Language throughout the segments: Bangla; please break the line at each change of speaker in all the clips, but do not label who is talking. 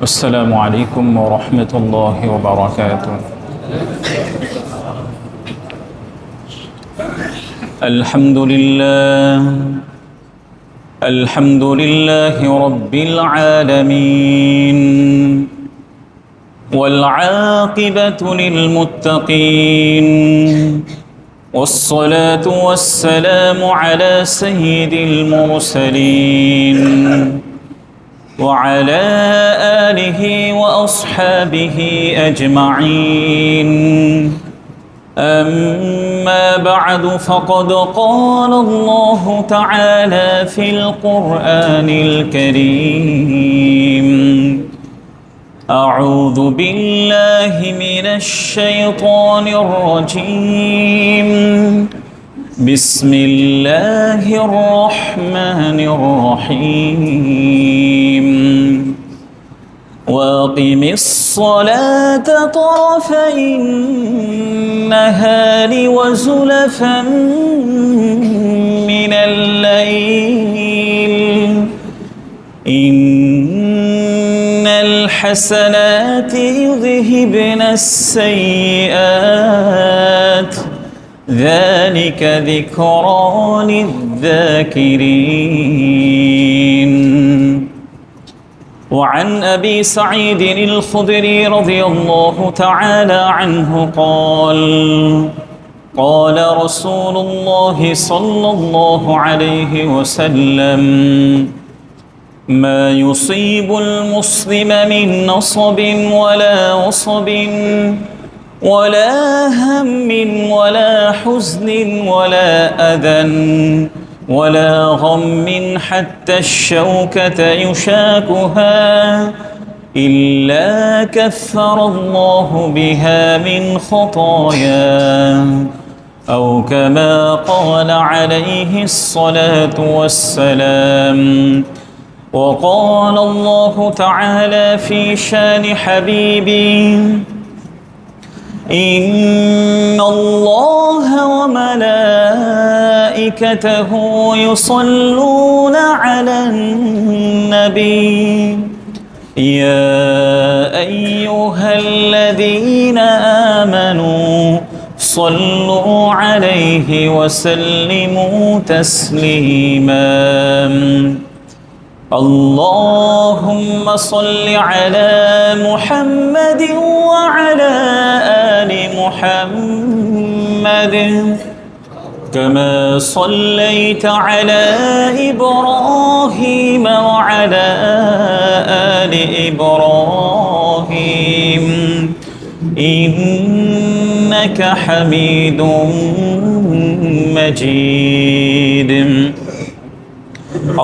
السلام عليكم ورحمة الله وبركاته. الحمد لله الحمد لله رب العالمين، والعاقبة للمتقين، والصلاة والسلام على سيد المرسلين وعلى آله وأصحابه أجمعين. أما بعد، فقد قال الله تعالى في القرآن الكريم: أعوذ بالله من الشيطان الرجيم، بسم الله الرحمن الرحيم. وأقم الصلاة طرفي النهار وزلفا من الليل، إن الحسنات يذهبن السيئات، ذلك ذكرى للذاكرين. وعن أبي سعيد الخدري رضي الله تعالى عنه قال: قال رسول الله صلى الله عليه وسلم: ما يصيب المسلم من نصب ولا وصب ولا هم ولا حزن ولا أذى ولا غم حتى الشوكة يشاكها إلا كفر الله بها من خطاياه، أو كما قال عليه الصلاة والسلام. وقال الله تعالى في شان حبيبي: إن الله وملائكته يصلون على النبي، يا أيها الذين آمنوا صلوا عليه وسلموا تسليما. اللهم صل على محمد وعلى آل محمد، كما صليت على إبراهيم وعلى آل إبراهيم إنك حميد مجيد.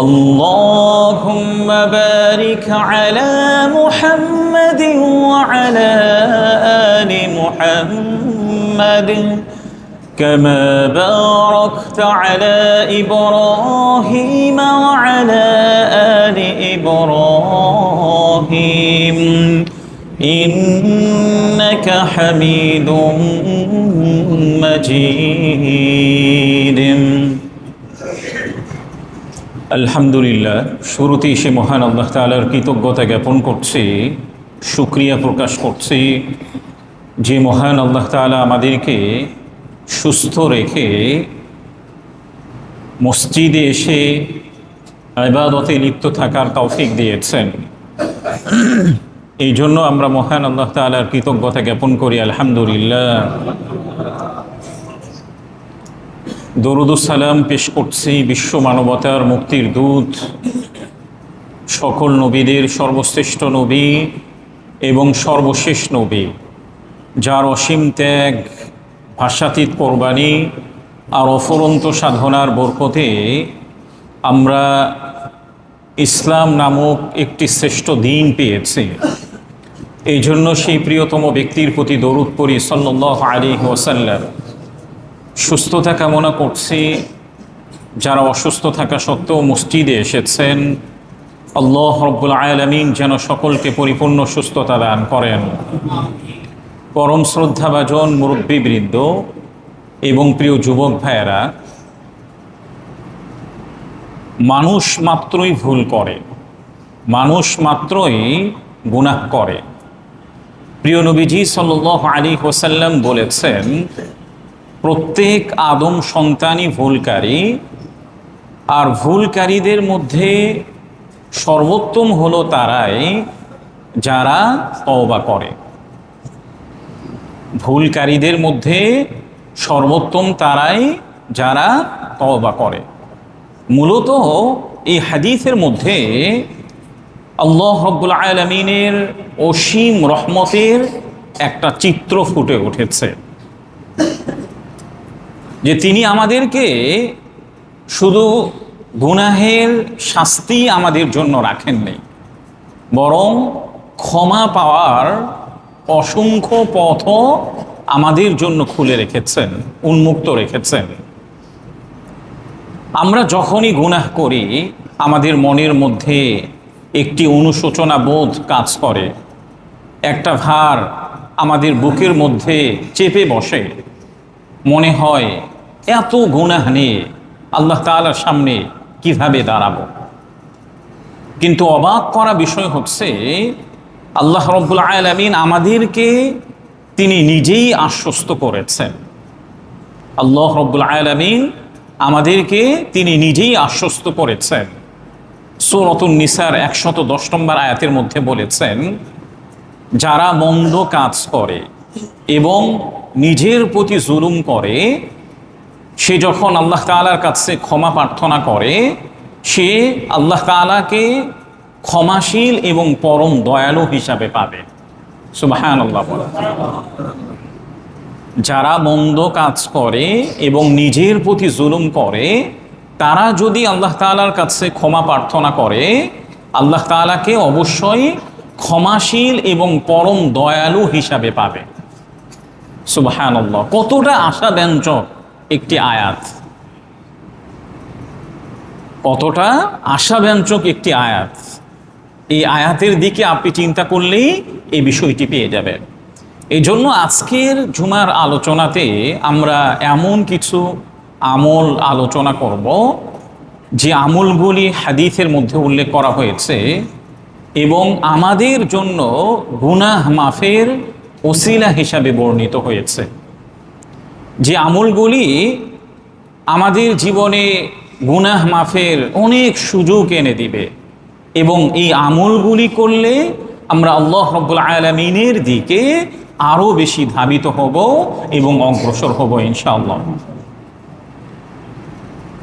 اللهم بارك على محمد وعلى آل محمد، كما باركت على إبراهيم وعلى آل إبراهيم إنك حميد مجيد। আলহামদুলিল্লাহ, শুরুতেই সে মহান আল্লাহ তাআলার কৃতজ্ঞতা জ্ঞাপন করছি, শুকরিয়া প্রকাশ করছি যে মহান আল্লাহ তাআলা আমাদেরকে সুস্থ রেখে মসজিদে এসে ইবাদতে লিপ্ত থাকার তৌফিক দিয়েছেন। এই জন্য আমরা মহান আল্লাহ তাআলার কৃতজ্ঞতা জ্ঞাপন করি, আলহামদুলিল্লাহ। দরুদ ও সালাম পেশ করছি বিশ্ব মানবতার মুক্তির দূত, সকল নবীদের সর্বশ্রেষ্ঠ নবী এবং সর্বশেষ নবী, যার অসীম ত্যাগ, ভাষাতীত কোরবানি আর অফুরন্ত সাধনার বরকতে আমরা ইসলাম নামক একটি শ্রেষ্ঠ দিন পেয়েছি। এই জন্য সেই প্রিয়তম ব্যক্তির প্রতি দরুদ পড়ি সাল্লাল্লাহু আলাইহি ওয়াসাল্লাম। সুস্থতা কামনা করছি যারা অসুস্থ থাকা সত্ত্বেও মসজিদে এসেছেন, আল্লাহ রব্বুল আলামিন যেন সকলকে পরিপূর্ণ সুস্থতা দান করেন। পরম শ্রদ্ধাভাজন মুরব্বীবৃন্দ এবং প্রিয় যুবক ভাইয়েরা, মানুষ মাত্রই ভুল করে, মানুষ মাত্রই গুনাহ করে। প্রিয় নবীজি সাল্লাল্লাহু আলাইহি ওয়াসাল্লাম বলেছেন, প্রত্যেক আদম সন্তানই ভুলকারী, আর ভুলকারীদের মধ্যে সর্বোত্তম হলো তারাই যারা তওবা করে। ভুলকারীদের মধ্যে সর্বোত্তম তারাই যারা তওবা করে। মূলত এই হাদিসের মধ্যে আল্লাহ রাব্বুল আলামিনের অসীম রহমতের একটা চিত্র ফুটে উঠেছে, যে তিনি আমাদেরকে শুধু গুনাহের শাস্তি আমাদের জন্য রাখেননি, বরং ক্ষমা পাওয়ার অসংখ্য পথও আমাদের জন্য খুলে রেখেছেন, উন্মুক্ত রেখেছেন। আমরা যখনই গুনাহ করি আমাদের মনের মধ্যে একটি অনুশোচনা বোধ কাজ করে, একটা ভার আমাদের বুকের মধ্যে চেপে বসে। মনে হয় এত গুনাহ নিয়ে আল্লাহ তাআলার সামনে কিভাবে দাঁড়াবো। কিন্তু অবাক করা বিষয় হচ্ছে, আল্লাহ রাব্বুল আলামিন আমাদেরকে তিনি নিজেই আশ্বস্ত করেছেন। আল্লাহ রাব্বুল আলামিন আমাদেরকে তিনি নিজেই আশ্বস্ত করেছেন। সূরাতুন নিসার 110 নম্বর আয়াতের মধ্যে বলেছেন, যারা মন্দ কাজ করে এবং নিজের প্রতি জুলুম করে, সে যখন আল্লাহ তাআলার কাছে ক্ষমা প্রার্থনা করে, সে আল্লাহ তাআলাকে ক্ষমাশীল এবং পরম দয়ালু হিসাবে পাবে। সুবহানাল্লাহ। যারা মন্দ কাজ করে এবং নিজের প্রতি জুলুম করে, তারা যদি আল্লাহ তাআলার কাছে ক্ষমা প্রার্থনা করে, আল্লাহ তাআলাকে অবশ্যই ক্ষমাশীল এবং পরম দয়ালু হিসাবে পাবে। সুবহানাল্লাহ। কতটা আশাব্যঞ্জক একটি আয়াত, কতটা আশাব্যঞ্জক একটি আয়াত। এই আয়াতের দিকে আপনি চিন্তা করলেই এই বিষয়টি পেয়ে যাবেন। এই জন্য আজকের জুমার আলোচনাতে আমরা এমন কিছু আমল আলোচনা করব যে আমলগুলি হাদিসের মধ্যে উল্লেখ করা হয়েছে এবং আমাদের জন্য গুনাহ মাফের ওসিলা হিসাবে বর্ণিত হয়েছে। যে আমলগুলি আমাদের জীবনে গুনাহ মাফের অনেক সুযোগ এনে দিবে এবং এই আমলগুলি করলে আমরা আল্লাহ রাব্বুল আলামিনের দিকে আরও বেশি ধাবিত হব এবং অগ্রসর হব ইনশাআল্লাহ।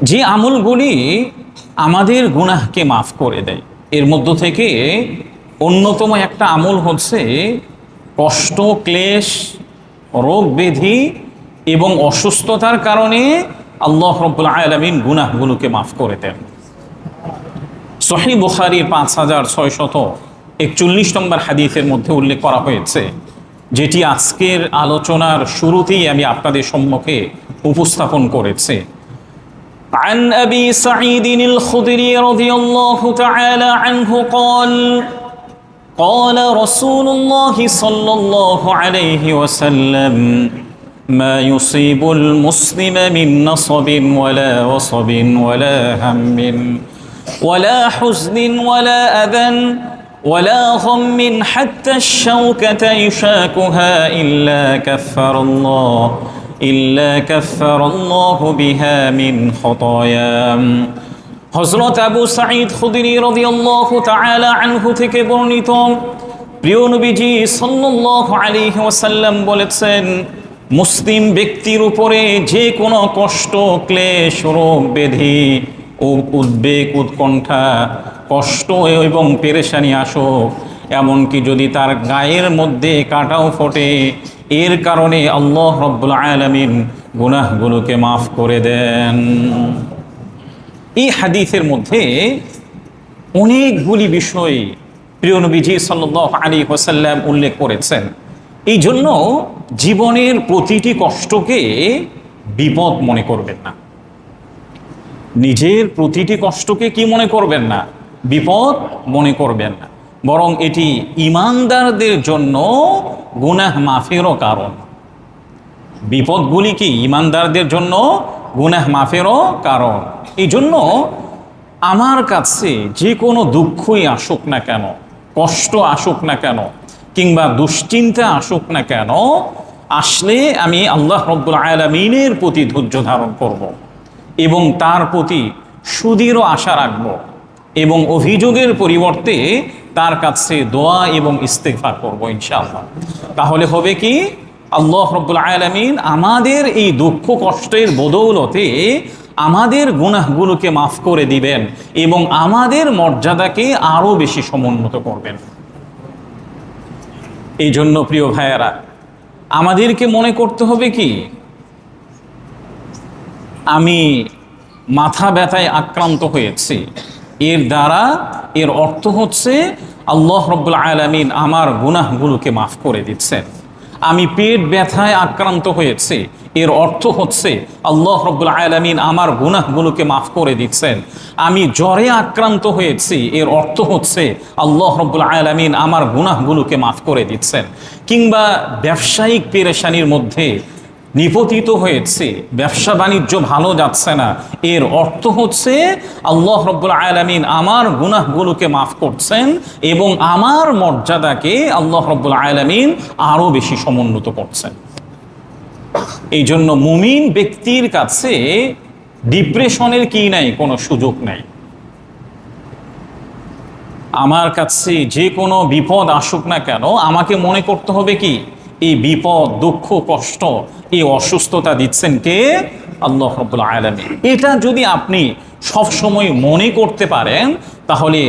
যে আমলগুলি আমাদের গুনাহকে মাফ করে দেয়, এর মধ্য থেকে অন্যতম একটা আমল হচ্ছে কষ্ট, ক্লেশ, রোগ ব্যাধি এবং অসুস্থতার কারণে আল্লাহ রাব্বুল আলামিন গুনাহগুলোকে মাফ করে দেন। সহিহ বুখারীর 5641 নম্বর হাদিসের মধ্যে উল্লেখ করা হয়েছে, যেটি আজকের আলোচনার শুরুতেই আমি আপনাদের সম্মুখে উপস্থাপন করেছি। عن أبي سعيد الخدري رضي الله تعالى عنه قال قال رسول الله صلى الله عليه وسلم ما يصيب المسلم من نصب ولا وصب ولا هم ولا حزن ولا أذى ولا غم حتى الشوكة يشاكها إلا كفر الله بها من خطاياه। হযরত আবু সাঈদ খুদরি রাদিয়াল্লাহু তাআলা আনহু থেকে বর্ণিত, প্রিয় নবীজি সাল্লাল্লাহু আলাইহি ওয়াসাল্লাম বলেছেন, মুসলিম ব্যক্তির উপরে যে কোনো কষ্ট, ক্লেশ, রোগ ব্যাধি ও উদ্বেগ, উৎকণ্ঠা, কষ্ট এবং পেরেশানি আসুক, এমনকি যদি তার গায়ের মধ্যে কাঁটাও ফোটে, এর কারণে আল্লাহ রাব্বুল আলামিন গুনাহগুলোকে মাফ করে দেন। এই হাদিসের মধ্যে অনেকগুলি বিষয় প্রিয় নবীজি সাল্লাল্লাহু আলাইহি ওয়াসাল্লাম উল্লেখ করেছেন। এই জন্য জীবনের প্রতিটি কষ্টকে বিপদ মনে করবেন না, নিজের প্রতিটি কষ্টকে কি মনে করবেন না, বিপদ মনে করবেন না, বরং এটি ঈমানদারদের জন্য গুনাহ মাফেরও কারণ। বিপদগুলি কি ঈমানদারদের জন্য গুনাহ মাফেরও কারণ। এই জন্য আমার কাছে যে কোনো দুঃখই আসুক না কেন, কষ্ট আসুক না কেন, কিংবা দুশ্চিন্তা আসুক না কেন, আসলে আমি আল্লাহ রব্বুল আলামিনের প্রতি ধৈর্য ধারণ করব এবং তার প্রতি সুদৃঢ় আশা রাখব এবং অভিযোগের পরিবর্তে তার কাছে দোয়া এবং ইস্তেগফার করব ইনশাআল্লাহ। তাহলে হবে কি, আল্লাহ রব্বুল আলামিন আমাদের এই দুঃখ কষ্টের বদৌলতে আমাদের গুনাহগুলোকে মাফ করে দিবেন এবং আমাদের মর্যাদাকে আরো বেশি সমুন্নত করবেন। এই জন্য প্রিয় ভাইয়েরা, আমাদেরকে মনে করতে হবে কি, আমি মাথা ব্যথায় আক্রান্ত হয়েছি, এর অর্থ হচ্ছে আল্লাহ রব্বুল আলামিন আমার গুনাহগুলোকে মাফ করে দিচ্ছেন। আমি পেট ব্যথায় আক্রান্ত হয়েছি, এর অর্থ হচ্ছে আল্লাহ রব্বুল আলামিন আমার গুনাহগুলোকে মাফ করে দিচ্ছেন। আমি জ্বরে আক্রান্ত হয়েছি, এর অর্থ হচ্ছে আল্লাহ রব্বুল আলামিন আমার গুনাহগুলোকে মাফ করে দিচ্ছেন। কিংবা ব্যবসায়িক পেরেশানির মধ্যে নিপতিত হয়েছে, ব্যবসা বাণিজ্য ভালো যাচ্ছে না, এর অর্থ হচ্ছে আল্লাহ রব্বুল আলামিন আমার গুনাহগুলোকে মাফ করছেন এবং আমার মর্যাদাকে আল্লাহ রব্বুল আলামিন আরো বেশি সমুন্নত করছেন। এই জন্য মুমিন ব্যক্তির কাছে ডিপ্রেশনের কি নাই, কোনো সুযোগ নাই। আমার কাছে যে কোনো বিপদ আসুক না কেন, আমাকে মনে করতে হবে কি, এই বিপদ, দুঃখ, কষ্ট, এই অসুস্থতা দিচ্ছেন কে? আল্লাহ রাব্বুল আলামিন। এটা যদি আপনি সবসময় মনে করতে পারেন, তাহলে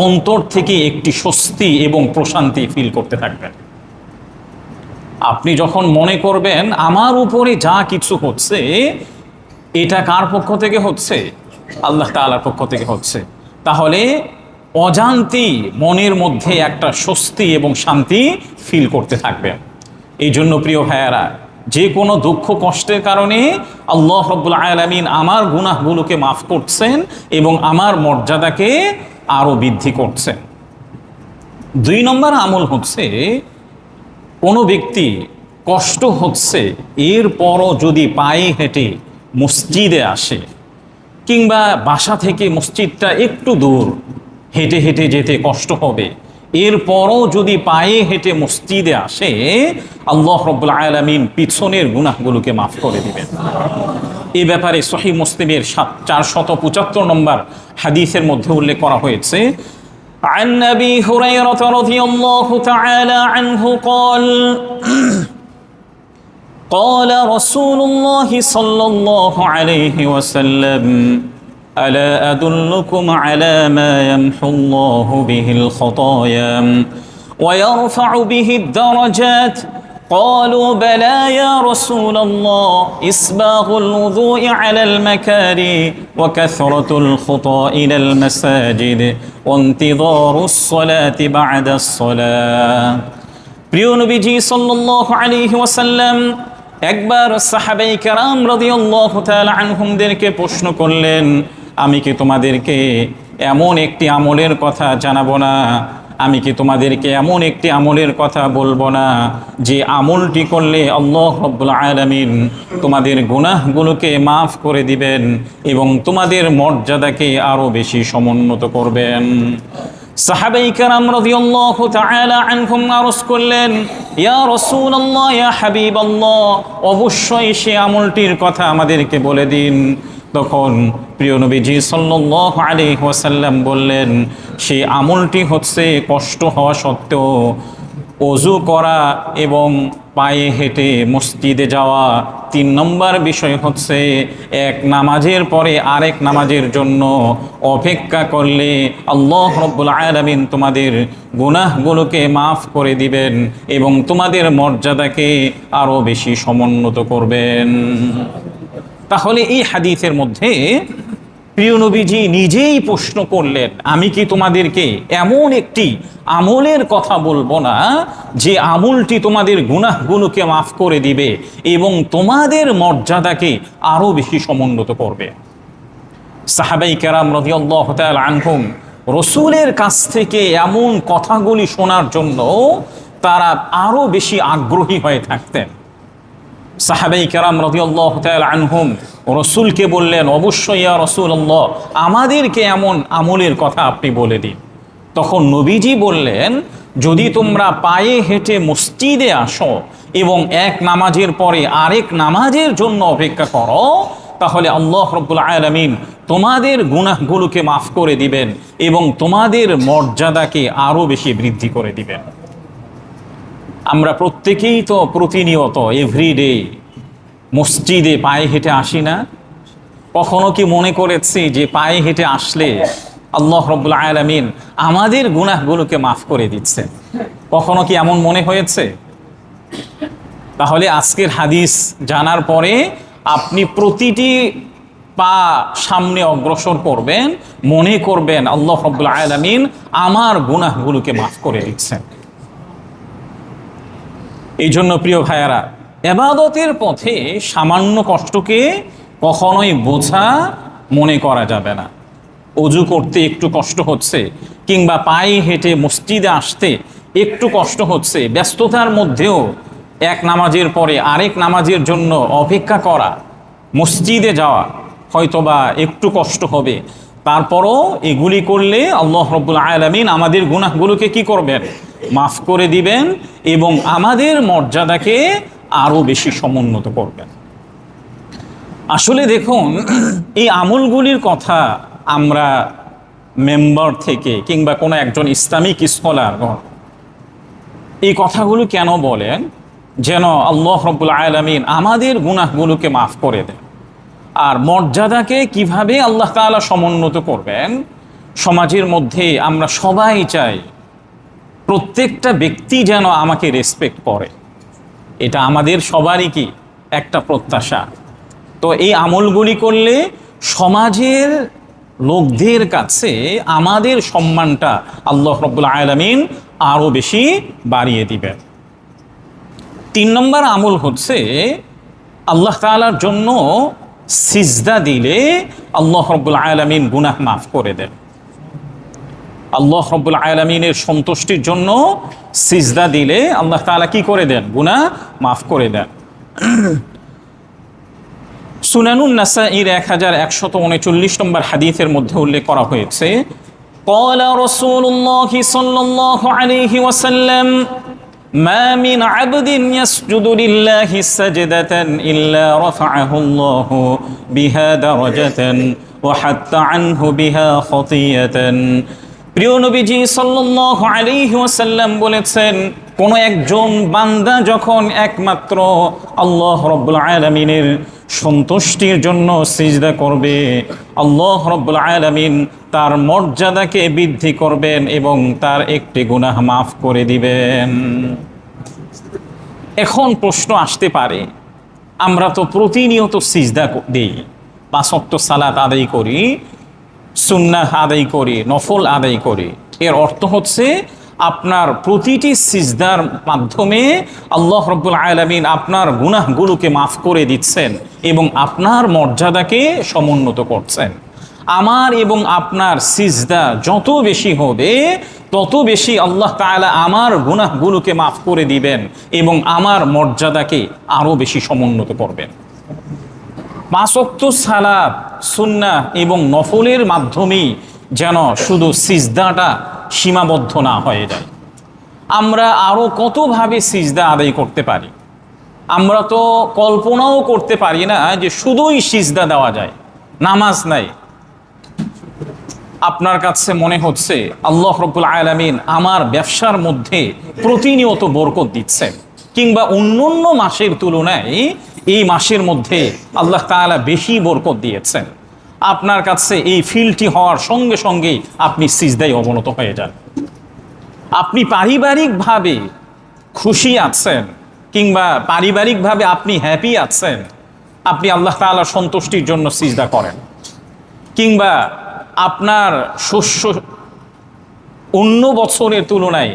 অন্তর থেকে একটি স্বস্তি এবং প্রশান্তি ফিল করতে থাকবেন। আপনি যখন মনে করবেন আমার উপরে যা কিছু হচ্ছে এটা কার পক্ষ থেকে হচ্ছে? আল্লাহ তাআলার পক্ষ থেকে হচ্ছে, তাহলে অজান্তি মনের মধ্যে একটা স্বস্তি এবং শান্তি ফিল করতে থাকবেন। এই জন্য প্রিয় ভাইয়েরা, যে কোনো দুঃখ কষ্টের কারণে আল্লাহ রাব্বুল আলামিন আমার গুনাহগুলোকে মাফ করছেন এবং আমার মর্যাদাকে আরো বৃদ্ধি করছেন। 2 নম্বর আমল হচ্ছে, কোনো ব্যক্তি কষ্ট হচ্ছে, এরপরও যদি পায়ে হেঁটে মসজিদে আসে, কিংবা বাসা থেকে মসজিদটা একটু দূর, হেঁটে হেঁটে যেতে কষ্ট হবে, এরপরও যদি পায়ে হেঁটে মসজিদে আসে, আল্লাহ রাব্বুল আলামিন পিছনের গুনাহগুলোকে মাফ করে দিবেন। এই ব্যাপারে সহিহ মুসলিমের 475 নম্বর হাদিসের মধ্যে উল্লেখ করা হয়েছে, عن أبي هريرة رضي الله تعالى عنه قال قال رسول الله صلى الله عليه وسلم ألا أدلكم على ما يمحو الله به الخطايا ويرفع به الدرجات قالوا بلى يا رسول الله إسباغ الوضوء على المكاري وكثرة الخطى إلى المساجد وانتظار الصلاة بعد الصلاة। প্রিয় নবীজি সাল্লাল্লাহু আলাইহি ওয়াসাল্লাম একবার সাহাবায়ে কেরাম রাদিয়াল্লাহু তাআলা আনহুমদেরকে প্রশ্ন করলেন, আমি কি তোমাদেরকে এমন একটি আমলের কথা জানাবো না, আমি কি তোমাদেরকে এমন একটি আমলের কথা বলবো না যে আমলটি করলে আল্লাহ রাব্বুল আলামিন তোমাদের গুনাহগুলোকে মাফ করে দিবেন এবং তোমাদের মর্যাদাকে আরো বেশি সমুন্নত করবেন। সাহাবায়ে কেরাম রাদিয়াল্লাহু তাআলা আনহুম আরজ করলেন, ইয়া রাসূলুল্লাহ, ইয়া হাবিবাল্লাহ, অবশ্যই সে আমলটির কথা আমাদেরকে বলে দিন। তখন প্রিয় নবীজি সাল্লাল্লাহু আলাইহি ওয়াসাল্লাম বললেন, সেই আমলটি হচ্ছে কষ্ট হওয়া সত্ত্বেও ওযু করা এবং পায়ে হেঁটে মসজিদে যাওয়া। 3 নম্বর বিষয় হচ্ছে, এক নামাজের পরে আরেক নামাজের জন্য অপেক্ষা করলে আল্লাহ রাব্বুল আলামিন তোমাদের গুনাহগুলোকে মাফ করে দিবেন এবং তোমাদের মর্যাদাকে আরো বেশি সমুন্নত করবেন। তাহলে এই হাদিসের মধ্যে প্রিয় নবীজি নিজেই প্রশ্ন করলেন, আমি কি তোমাদেরকে এমন একটি আমলের কথা বলবো না যে আমলটি তোমাদের গুনাহগুলোকে মাফ করে দিবে এবং তোমাদের মর্যাদাকে আরো বেশি সমুন্নত করবে? সাহাবায়ে কেরাম রাদিয়াল্লাহু তাআলা আনহুম রাসূলের কাছ থেকে এমন কথাগুলি শোনার জন্য তারা আরো বেশি আগ্রহী হয়ে থাকতেন। সাহাবায়ে কেরাম রাদিয়াল্লাহু তাআলা আনহুম রাসূলকে বললেন, অবশ্যই ইয়া রাসূলুল্লাহ, আমাদেরকে এমন আমলের কথা আপনি বলে দিন। তখন নবীজি বললেন, যদি তোমরা পায়ে হেঁটে মসজিদে আসো এবং এক নামাজের পরে আরেক নামাজের জন্য অপেক্ষা করো, তাহলে আল্লাহ রাব্বুল আলামিন তোমাদের গুনাহগুলোকে মাফ করে দিবেন এবং তোমাদের মর্যাদাকে আরো বেশি বৃদ্ধি করে দিবেন। আমরা প্রত্যেকেই তো প্রতিনিয়ত এভরিডে মসজিদে পায়ে হেঁটে আসি না? কখনো কি মনে করেছি যে পায়ে হেঁটে আসলে আল্লাহ রাব্বুল আলামিন আমাদের গুনাহগুলোকে মাফ করে দিচ্ছেন? কখনো কি এমন মনে হয়েছে? তাহলে আজকের হাদিস জানার পরে আপনি প্রতিটি পা সামনে অগ্রসর করবেন, মনে করবেন আল্লাহ রাব্বুল আলামিন আমার গুনাহগুলোকে মাফ করে দিচ্ছেন। এই জন্য প্রিয় ভাইয়ারা, ইবাদতের পথে সামান্য কষ্টকে কখনোই বোঝা মনে করা যাবে না। অজু করতে একটু কষ্ট হচ্ছে, কিংবা পায়ে হেঁটে মসজিদে আসতে একটু কষ্ট হচ্ছে, ব্যস্ততার মধ্যেও এক নামাজের পরে আরেক নামাজের জন্য অপেক্ষা করা, মসজিদে যাওয়া হয়তোবা একটু কষ্ট হবে, তারপরও এগুলি করলে আল্লাহ রাব্বুল আলামিন আমাদের গুনাহগুলোকে কি করবেন? মাফ করে দিবেন এবং আমাদের মর্যাদাকে আরো বেশি সমুন্নত করবেন। আসলে দেখুন, এই আমলগুলির কথা আমরা মেম্বার থেকে কিংবা কোনো একজন ইসলামিক স্কলারগণ এই কথাগুলো কেন বলেন? যেন আল্লাহ রাব্বুল আলামিন আমাদের গুনাহগুলোকে মাফ করে দেন। আর মর্যাদাকে কিভাবে আল্লাহ তাআলা সমুন্নত করবেন, সমাজের মধ্যে আমরা সবাই চাই প্রত্যেকটা ব্যক্তি যেন আমাকে রেসপেক্ট করে, এটা আমাদের সবারই কি একটা প্রত্যাশা। তো এই আমলগুলি করলে সমাজের লোকদের কাছে আমাদের সম্মানটা আল্লাহ রাব্বুল আলামিন আরো বেশি বাড়িয়ে দিবেন। 3 নম্বর আমল হচ্ছে, আল্লাহ তাআলার জন্য সিজদা দিলে আল্লাহ রাব্বুল আলামিন গুনাহ মাফ করে দেন। আল্লাহ রাব্বুল আলামিনের সন্তুষ্টির জন্য সিজদা দিলে আল্লাহ তাআলা কি করে দেন? গুনাহ মাফ করে দেন। সুনানুন নাসাঈর 1139 নম্বর হাদিসের মধ্যে উল্লেখ করা হয়েছে, ক্বালা রাসূলুল্লাহি সাল্লাল্লাহু আলাইহি ওয়াসাল্লাম, মা মিন আবদিন ইয়াসজুদু লিল্লাহি সাজদাতান ইল্লা রাফা'াহু আল্লাহু বিহা দারাজাতান ওয়া হাত্তা আনহু বিহা খাতিয়াতান। প্রিয় নবীজি সাল্লাল্লাহু আলাইহি ওয়াসাল্লাম বলেছেন, কোন একজন বান্দা যখন একমাত্র আল্লাহ রাব্বুল আলামিনের সন্তুষ্টির জন্য সিজদা করবে, আল্লাহ রাব্বুল আলামিন তার মর্যাদাকে বৃদ্ধি করবেন এবং তার একটি গুনাহ মাফ করে দিবেন। এখন প্রশ্ন আসতে পারে, আমরা তো প্রতিনিয়ত সিজদা দেই, 5 ওয়াক্ত সালাত আদায় করি, সুন্নাহ আদায় করি, নফল আদায় করি, এর অর্থ হচ্ছে আপনার প্রতিটি সিজদার মাধ্যমে আল্লাহ রাব্বুল আলামিন আপনার গুনাহগুলোকে মাফ করে দিচ্ছেন এবং আপনার মর্যাদাকে সমুন্নত করছেন। আমার এবং আপনার সিজদা যত বেশি হবে তত বেশি আল্লাহ তাআলা আমার গুনাহগুলোকে মাফ করে দিবেন এবং আমার মর্যাদাকে আরো বেশি সমুন্নত করবেন। 5 ওয়াক্ত সালাত, সুন্নাহ এবং নফলের মাধ্যমেই যেন শুধু সিজদাটা সীমাবদ্ধ না হয়ে যায়। আমরা আরো কতভাবে সিজদা আদায় করতে পারি। আমরা তো কল্পনাও করতে পারি না যে শুধুই সিজদা দেওয়া যায়, নামাজ নাই। আপনার কাছে মনে হচ্ছে আল্লাহ রাব্বুল আলামিন আমার ব্যবসার মধ্যে প্রতিনিয়ত বরকত দিচ্ছেন, কিংবা অন্যান্য মাসের তুলনায় এই মাসের মধ্যে আল্লাহ তাআলা বেশি বরকত দিয়েছেন। আপনার কাছে এই ফিলটি হওয়ার সঙ্গে সঙ্গেই আপনি সিজদায় অবনত হয়ে যান। আপনি পারিবারিকভাবে খুশি আছেন, কিংবা পারিবারিকভাবে আপনি হ্যাপি আছেন, আপনি আল্লাহ তাআলার সন্তুষ্টির জন্য সিজদা করেন। কিংবা আপনার শস্য অন্য বছরের তুলনায়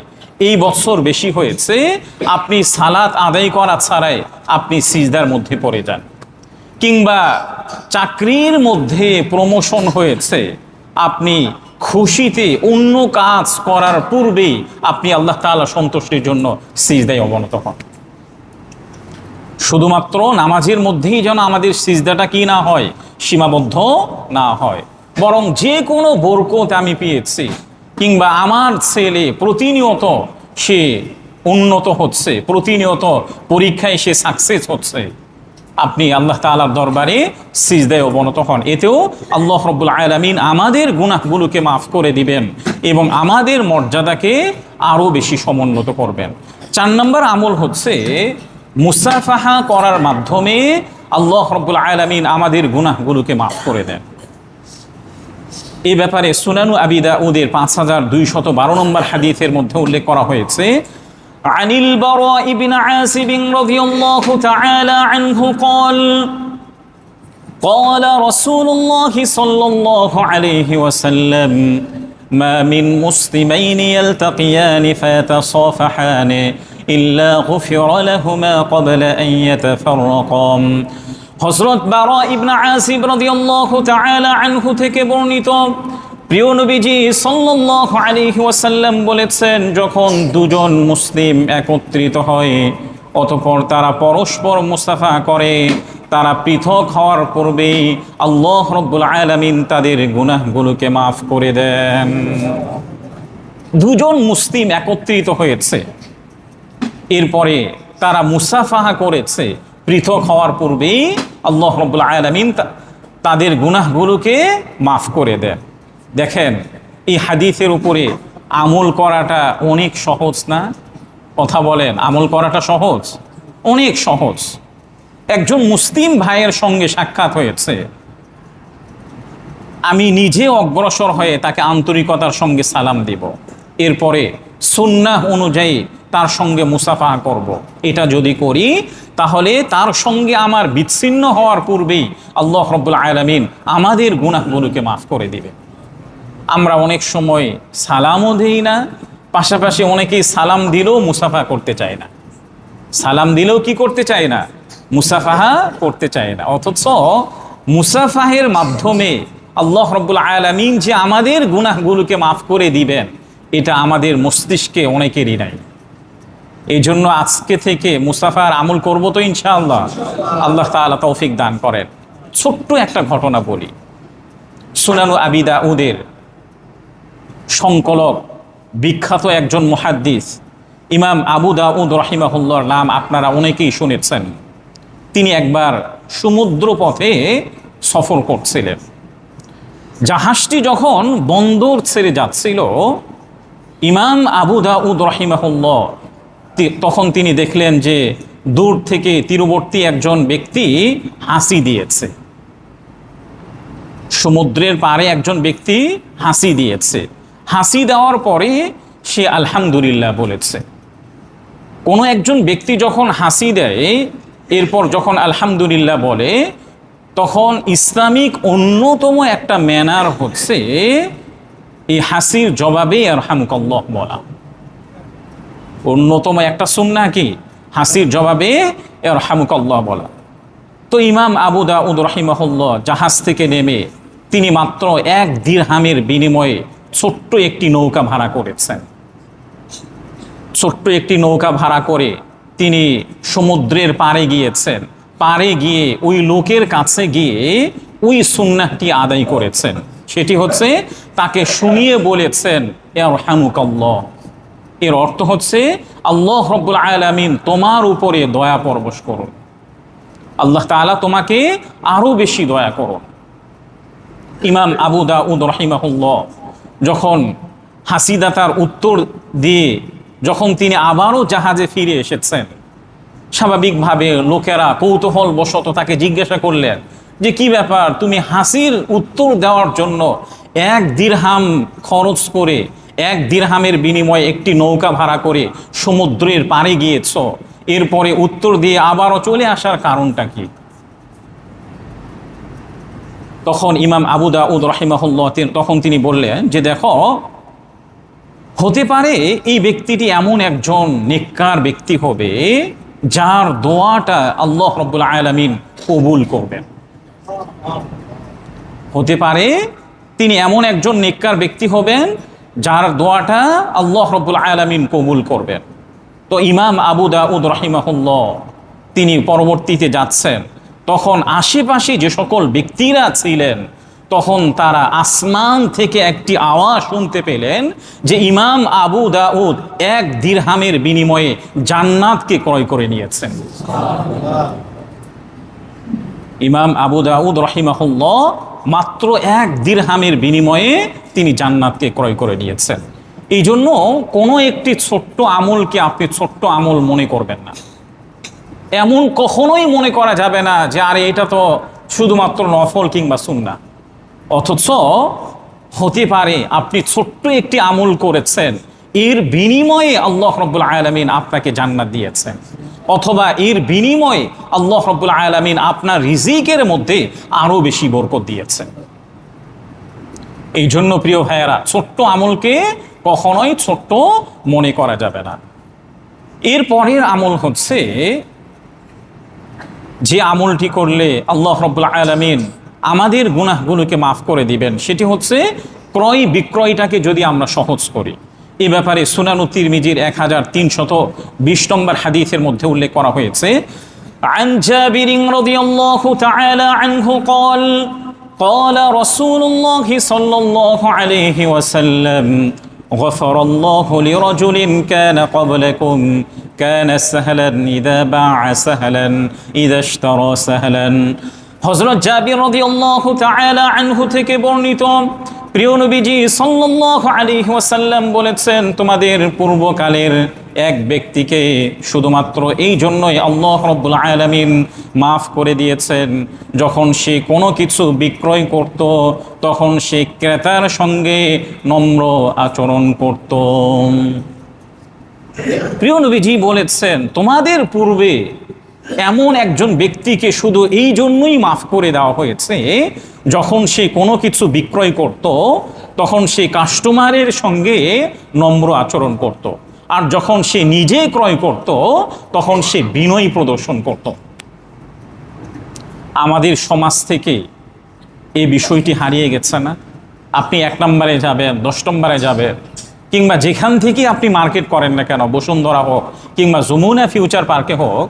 এই বছর বেশি হয়েছে, আপনি সালাত আদায় করা ছাড়াই আপনি সিজদার মধ্যে পড়ে যান। কিংবা চাকরির মধ্যে প্রমোশন হয়েছে, আপনি খুশিতে অন্য কাজ করার পূর্বেই আপনি আল্লাহ তাআলা সন্তুষ্টির জন্য সিজদায় অবনত হন। শুধুমাত্র নামাজের মধ্যেই যেন আমাদের সিজদাটা কি না হয়, সীমাবদ্ধ না হয়, বরং যে কোনো বরকত আমি পেয়েছি, কিংবা আমার ছেলে প্রতিনিয়ত সে উন্নত হচ্ছে, প্রতিনিয়ত পরীক্ষায় সে সাকসেস হচ্ছে, আপনি আল্লাহ তাআলার দরবারে সিজদায় অবনত হন। এতেও আল্লাহ রাব্বুল আলামিন আমাদের গুনাহগুলোকে মাফ করে দিবেন এবং আমাদের মর্যাদাকে আরও বেশি সমুন্নত করবেন। 4 নম্বর আমল হচ্ছে মুসাফাহা করার মাধ্যমে আল্লাহ রাব্বুল আলামিন আমাদের গুনাহগুলোকে মাফ করে দেন। এই ব্যাপারে সুনানু আবি দাউদের 5212 নম্বর হাদিসের মধ্যে উল্লেখ করা হয়েছে, আনিল বারা ইবনে আসিব রাদিয়াল্লাহু তাআলা আনহু قال قال رسول الله صلى الله عليه وسلم ما من مسلمين يلتقيان فيتصافحان إلا غفر لهما قبل أن يتفرقا। হযরত বারা ইবনে আসিব রাদিয়াল্লাহু তাআলা আনহু থেকে বর্ণিত, প্রিয় নবীজি সাল্লাল্লাহু আলাইহি ওয়াসাল্লাম বলেছেন, যখন দুজন মুসলিম একত্রিত হয় অতঃপর তারা পরস্পর মুসাফা করে, তারা পৃথক হওয়ার পূর্বেই আল্লাহ রাব্বুল আলামিন তাদের গুনাহগুলোকে মাফ করে দেন। দুজন মুসলিম একত্রিত হয়েছে, এরপরে তারা মুসাফাহা করেছে, পৃথক হওয়ার পূর্বেই আল্লাহ রাব্বুল আলামিন তাদের গুনাহগুলোকে মাফ করে দেন। দেখেন, এই হাদিসের উপরে আমল করাটা অনেক সহজ না? কথা বলেন, আমল করাটা সহজ? অনেক সহজ। একজন মুসলিম ভাইয়ের সঙ্গে সাক্ষাৎ হয়েছে, আমি নিজে অগ্রসর হয়ে তাকে আন্তরিকতার সঙ্গে সালাম দিব, এরপরে সুন্নাহ অনুযায়ী তার সঙ্গে মুসাফাহা করব। এটা যদি করি তাহলে তার সঙ্গে আমার বিচ্ছিন্ন হওয়ার পূর্বেই আল্লাহ রাব্বুল আলামিন আমাদের গুনাহগুলোকে মাফ করে দিবে। আমরা অনেক সময় সালামও দেই না, পাশাপাশি অনেকেই সালাম দিলেও মুসাফা করতে চায় না, সালাম দিলেও কি করতে চায় না? মুসাফাহা করতে চায় না। অথচ মুসাফাহের মাধ্যমে আল্লাহ রাব্বুল আলামিন যে আমাদের গুনাহগুলোকে মাফ করে দিবেন, এটা আমাদের মস্তিষ্কে অনেকেরই নাই। এই জন্য আজকে থেকে মুসাফার আমল করব তো ইনশাআল্লাহ। আল্লাহ তাআলা তৌফিক দান করেন। ছোট্ট একটা ঘটনা বলি। সুনানু আবি দাউদের সংকলক বিখ্যাত একজন মুহাদ্দিস ইমাম আবু দাউদ রাহিমাহুল্লাহর নাম আপনারা অনেকেই শুনেছেন। তিনি একবার সমুদ্র পথে সফর করছিলেন। জাহাজটি যখন বন্দর ছেড়ে যাচ্ছিল, ইমাম আবু দাউদ রাহিমাহুল্লাহ তখন তিনি দেখলেন যে দূর থেকে তীরবর্তী একজন ব্যক্তি হাসি দিয়েছে। সমুদ্রের পাড়ে একজন ব্যক্তি হাসি দিয়েছে। হাসি দেওয়ার পরে সে আলহামদুলিল্লাহ বলেছে। কোনো একজন ব্যক্তি যখন হাসি দেয়, এরপর যখন আলহামদুলিল্লাহ বলে, তখন ইসলামিক অন্যতম একটা ম্যানার হচ্ছে এই হাসির জবাবে আরহামুকাল্লাহ বলা। অন্যতম একটা সুন্নাহ কি? হাসির জবাবে আরহামুকাল্লাহ বলা। তো ইমাম আবু দাউদ রাহিমাহুল্লাহ জাহাজ থেকে নেমে তিনি মাত্র 1 দিরহামের বিনিময়ে ছোট্ট একটি নৌকা ভাড়া করেছেন। ছোট্ট একটি নৌকা ভাড়া করে তিনি সমুদ্রের পাড়ে গিয়েছেন। পাড়ে গিয়ে ওই লোকের কাছে গিয়ে ওই সুন্নাহটি আদায় করেছেন। সেটি হচ্ছে তাকে শুনিয়ে বলেছেন আরহামুকাল্লাহ। এর অর্থ হচ্ছে আল্লাহ রাব্বুল আলামিন তোমার উপরে দয়া পরবশ করুন, আল্লাহ তাআলা তোমাকে আরো বেশি দয়া করুন। ইমাম আবু দাউদ রাহিমাহুল্লাহ যখন হাসিদাতার উত্তর দিয়ে যখন তিনি আবারও জাহাজে ফিরে এসেছেন, স্বাভাবিকভাবে লোকেরা কৌতূহল বশত তাকে জিজ্ঞাসা করলেন যে কি ব্যাপার, তুমি হাসির উত্তর দেওয়ার জন্য 1 দিরহাম খরচ করে, 1 দিরহামের বিনিময়ে একটি নৌকা ভাড়া করে সমুদ্রের পাড়ে গিয়েছ, এরপরে উত্তর দিয়ে আবারও চলে আসার কারণটা কি? তখন ইমাম আবু দাউদ রাহিমাহুল্লাহ তখন তিনি বললেন যে দেখো, হতে পারে এই ব্যক্তিটি এমন একজন নেককার ব্যক্তি হবে যার দোয়াটা আল্লাহ রাব্বুল আলামিন কবুল করবেন। হতে পারে তিনি এমন একজন নেককার ব্যক্তি হবেন যার দোয়াটা আল্লাহ রাব্বুল আলামিন কবুল করবেন। তো ইমাম আবু দাউদ রাহিমাহুল্লাহ তিনি পরবর্তীতে যাচ্ছেন, তখন আশেপাশে যে সকল ব্যক্তিরা ছিলেন তখন তারা আসমান থেকে একটি আওয়াজ শুনতে পেলেন যে ইমাম আবু দাউদ 1 দিরহামের বিনিময়ে জান্নাতকে ক্রয় করে নিয়েছেন। ইমাম আবু দাউদ রাহিমাহুল্লাহ মাত্র 1 দিরহামের বিনিময়ে তিনি জান্নাতকে ক্রয় করে নিয়েছেন। এই জন্য কোনো একটি ছোট্ট আমলকে আপনি ছোট্ট আমল মনে করবেন না। এমন কখনোই মনে করা যাবে না যে আরে এটা তো শুধুমাত্র নফল কিংবা সুন্নাহ। অথচ হতে পারে আপনি ছোট্ট একটি আমল করেছেন, এর বিনিময়ে আল্লাহ রাব্বুল আলামিন আপনাকে জান্নাত দিয়েছেন, অথবা এর বিনিময়ে আল্লাহ রাব্বুল আলামিন আপনার রিজিকের মধ্যে আরো বেশি বরকত দিয়েছেন। এই জন্য প্রিয় ভাইয়েরা, ছোট্ট আমলকে কখনোই ছোট্ট মনে করা যাবে না। এর পরের আমল হচ্ছে যে আমলটি করলে আল্লাহ রাব্বুল আলামিন আমাদের গুনাহগুলোকে মাফ করে দিবেন, সেটি হচ্ছে ক্রয় বিক্রয়টাকে যদি আমরা সহজ করি। এ ব্যাপারে সুনান তিরমিজির 1320 নম্বর হাদিসের মধ্যে উল্লেখ করা হয়েছে, আন জাবির রাদিয়াল্লাহু তাআলা আনহু قال قال رسول الله صلى الله عليه وسلم غفر الله لرجل كان قبلكم كان سهلا إذا باع سهلا إذا اشترى سهلا। হযরত জাবির রাদিয়াল্লাহু তাআলা আনহু থেকে বর্ণিত, প্রিয় নবীজি সাল্লাল্লাহু আলাইহি ওয়াসাল্লাম বলেছেন, তোমাদের পূর্বকালের এক ব্যক্তিকে শুধুমাত্র এই জন্যই আল্লাহ রাব্বুল আলামিন মাফ করে দিয়েছেন, যখন সে কোনো কিছু বিক্রয় করত তখন সে ক্রেতার সঙ্গে নম্র আচরণ করত। প্রিয় নবীজি বলেছেন, তোমাদের পূর্বে এমন একজন ব্যক্তিকে শুধু এই জন্যই মাফ করে দেওয়া হয়েছে, যখন সে কোনো কিছু বিক্রয় করত তখন সে কাস্টমারের সঙ্গে নম্র আচরণ করত, আর যখন সে নিজে ক্রয় করত তখন সে বিনয় প্রদর্শন করত। আমাদের সমাজ থেকে এই বিষয়টি হারিয়ে গেছে না? আপনি 1 নম্বরে যাবেন, 10 নম্বরে যাবেন, কিংবা যেখান থেকে আপনি মার্কেট করেন না কেন, বসুন্ধরা হোক কিংবা যমুনা ফিউচার পার্কে হোক,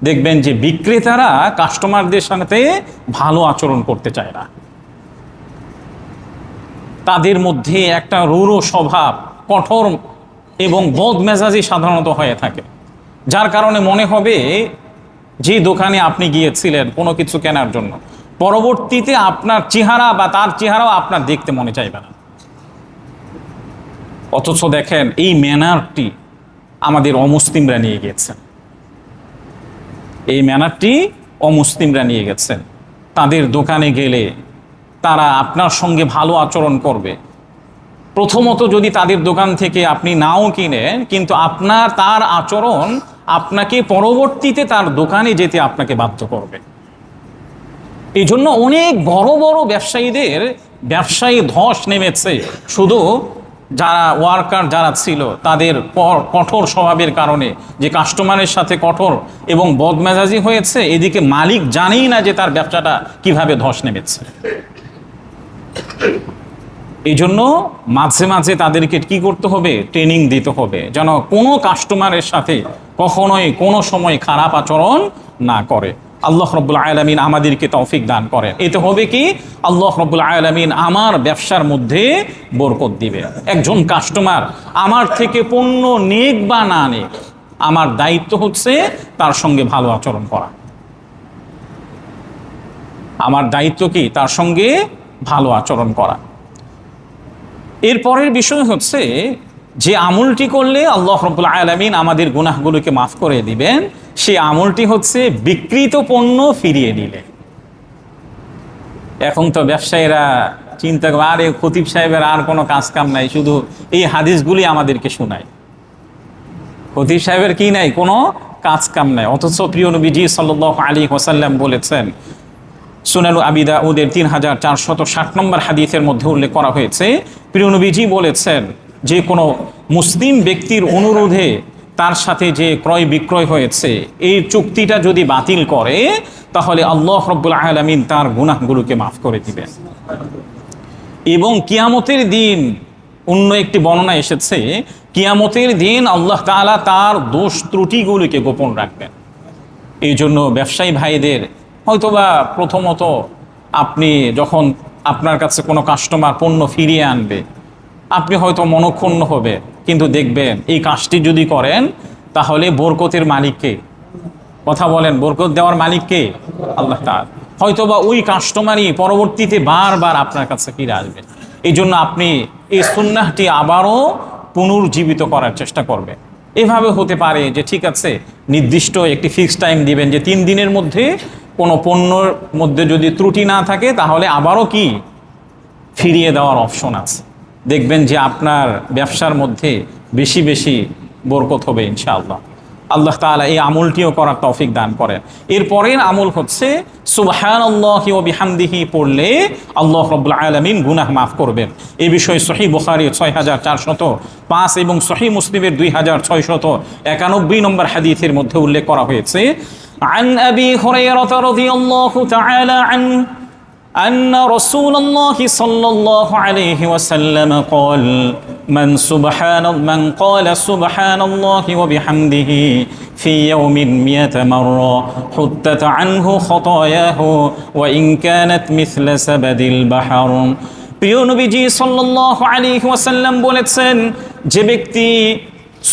দেখবেন যে বিক্রেতারা কাস্টমারদের সাথে ভালো আচরণ করতে চায় না। তাদের মধ্যে একটা রূঢ় স্বভাব, কঠোর এবং বদমেজাজি সাধারণত হয়ে থাকে, যার কারণে মনে হবে যে দোকানে আপনি গিয়েছিলেন কোনো কিছু কেনার জন্য, পরবর্তীতে আপনার চেহারা বা তার চেহারাও আপনার দেখতে মনে চাইবে না। অথচ দেখেন, এই ম্যানারটি আমাদের অমুসলিমরা নিয়ে গিয়েছেন। এই ম্যানারটি অমুসলিমরা নিয়ে গেছেন। তাদের দোকানে গেলে তারা আপনার সঙ্গে ভালো আচরণ করবে। প্রথমত যদি তাদের দোকান থেকে আপনি নাও কিনেন, কিন্তু তার আচরণ আপনাকে পরবর্তীতে তার দোকানে যেতে আপনাকে বাধ্য করবে। এই জন্য অনেক বড় বড় ব্যবসায়ীদের ব্যবসায়ী ধস নেমেছে, শুধু যারা ওয়ার্কার যারা ছিল তাদের কঠোর স্বভাবের কারণে, যে কাস্টমারের সাথে কঠোর এবং বদমেজাজি হয়েছে, এদিকে মালিক জানেই না যে তার ব্যবসাটা কিভাবে ধস নেমেছে। এই জন্য মাঝে মাঝে তাদেরকে কি করতে হবে? ট্রেনিং দিতে হবে, যেন কোনো কাস্টমারের সাথে কখনোই কোনো সময় খারাপ আচরণ না করে। আল্লাহ রাব্বুল আলামিন আমাদেরকে তৌফিক দান করেন। এতে হবে কি, আল্লাহ রাব্বুল আলামিন আমার ব্যবসার মধ্যে বরকত দিবে। একজন কাস্টমার আমার থেকে পণ্য নেক বা না নেক, আমার দায়িত্ব হচ্ছে তার সঙ্গে ভালো আচরণ করা। আমার দায়িত্ব কি? তার সঙ্গে ভালো আচরণ করা। এরপরের বিষয় হচ্ছে যে আমলটি করলে আল্লাহ রাব্বুল আলামিন আমাদের গুনাহগুলোকে মাফ করে দিবেন, সেই আমলটি হচ্ছে বিক্রিত পণ্য ফিরিয়ে নিলে। এখন তো ব্যবসায়ীরা চিন্তা করে, আরে খতিব সাহেবের আর কোনো কাজ কাম নাই, শুধু এই হাদিসগুলি আমাদেরকে শোনায়। খতিব সাহেবের কি নাই? কোনো কাজ কাম নাই। অথচ প্রিয় নবীজি সাল্লাল্লাহু আলাইহি ওয়াসাল্লাম বলেছেন, সুনান আবি দাউদের 3460 নম্বর হাদিসের মধ্যে উল্লেখ করা হয়েছে, প্রিয় নবীজি বলেছেন, যে কোনো মুসলিম ব্যক্তির অনুরোধে তার সাথে যে ক্রয় বিক্রয় হয়েছে এই চুক্তিটা যদি বাতিল করে, তাহলে আল্লাহ রাব্বুল আলামিন তার গুনাহগুলোকে মাফ করে দিবেন। এবং কিয়ামতের দিন অন্য একটি বর্ণনা এসেছে, কিয়ামতের দিন আল্লাহ তাআলা তার দোষ ত্রুটিগুলোকে গোপন রাখবেন। এই জন্য ব্যবসায়ী ভাইদের হয়তোবা প্রথমত আপনি যখন আপনার কাছে কোনো কাস্টমার পণ্য ফিরিয়ে আনবে, আপনি হয়তো মনক্ষুণ্ণ হবে, কিন্তু দেখবেন এই কাজটি যদি করেন তাহলে বরকতের মালিককে, কথা বলেন, বরকত দেওয়ার মালিককে আল্লাহ তাআলা। হয়তোবা ওই কাস্টমারই পরবর্তীতে বারবার আপনার কাছে ফিরে আসবে। এই জন্য আপনি এই সুন্নাহটি আবারও পুনর্জীবিত করার চেষ্টা করবেন। এভাবে হতে পারে যে ঠিক আছে, নির্দিষ্ট একটি ফিক্সড টাইম দিবেন যে 3 দিনের মধ্যে কোনো পণ্যর মধ্যে যদি ত্রুটি না থাকে তাহলে আবারও কি ফিরিয়ে দেওয়ার অপশন আছে। দেখবেন যে আপনার ব্যবসার মধ্যে বেশি বেশি বরকত হবে ইনশাআল্লাহ। আল্লাহ তাআলা এই আমলটিও করার তৌফিক দান করেন। এরপরের আমল হচ্ছে সুবহানাল্লাহি ওয়া বিহামদিহি পড়লে আল্লাহ রাব্বুল আলামিন গুনাহ মাফ করবেন। এই বিষয়ে সহিহ বুখারী 6405 এবং সহিহ মুসলিমের 2691 নম্বর হাদিসের মধ্যে উল্লেখ করা হয়েছে, আন আবি হুরায়রা রাদিয়াল্লাহু তাআলা আনহু أن رسول الله صلى الله عليه وسلم قال من قال سبحان الله وبحمده في يوم 100 مرة حطت عنه خطاياه وإن كانت مثل زبد البحر। প্রিয় নবীজি সাল্লাল্লাহু আলাইহি ওয়াসাল্লাম বলেছেন, যে ব্যক্তি